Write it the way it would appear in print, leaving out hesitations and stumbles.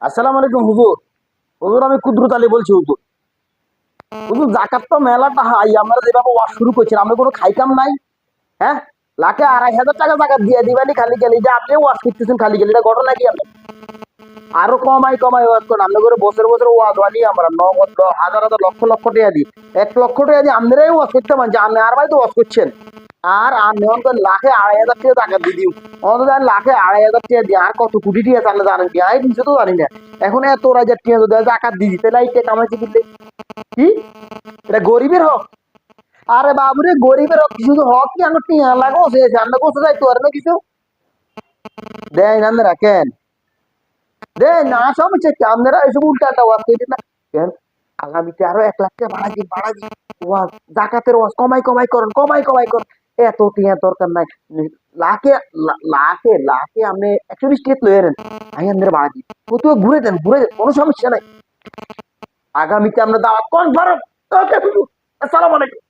আসসালামু আলাইকুম হুজুর। হুজুর আমি কুদরত আলী বলছি হুজুর। হুজুর জাকাত তো মেলাটা হাই, আমরা যেভাবে ওয়াজ শুরু করছেন আমরা কোনো খাইকাম নাই। হ্যাঁ, লাখে 2,500 টাকা জাকাত দিয়ে দিবানি খালি গেলি যে আপনি ওয়াজ করতেছেন খালি গেলি, এটা ঘটনা কি? আপনি আরো কমাই কমাই ওয়াজ করেন। আমরা করে বছর বছর ওয়াজ বানি, আমরা নগদ হাজার হাজার লক্ষ লক্ষ টাকা দিই। 1 লক্ষ টাকা দিয়ে আপনারাই ওয়াজ করতে পারেন যে আপনি আর ভাই তো ওয়াজ করছেন। আর আমি অন্তত লাখে 2,500 টাকা টাকা দিয়ে দিই। অন্তত আমি লাখে 2,500 টাকা দিই। আর কত কোটি টাকা তাহলে জানেন কি? আই দিচ্ছে তো জানি না। এখন এত রাজার টাকা যদি জাকাত দিয়ে দিতে লাইটে কামাইছে কিনলে কি? এটা গরিবের হক। আরে বাবুরে, গরিবের হক কিছু তো হক কি? আমার টিয়া লাগো সে আমরা কোথাও যাইতে পারে না কিছু দেয় না। আপনারা কেন দেন না? সমস্যা কি? আপনারা এসব উল্টাটা ওয়াজ করে দিন না কেন? আগামীতে আরো 1 লাখ টাকা বাড়াই ওয়াজ জাকাতের ওয়াজ কমাই কমাই করেন, কমাই কমাই করেন। এত টিয়া দরকার নাই। লাখে লাখে লাখে আপনি 120 টাকা লয়ে নেন, আমি আপনারা বাড়াই দিই। প্রথমে ঘুরে দেন, কোনো সমস্যা নাই। আগামীতে আমরা দাওয়াত কনফার্ম। ওকে, আসসালামু আলাইকুম।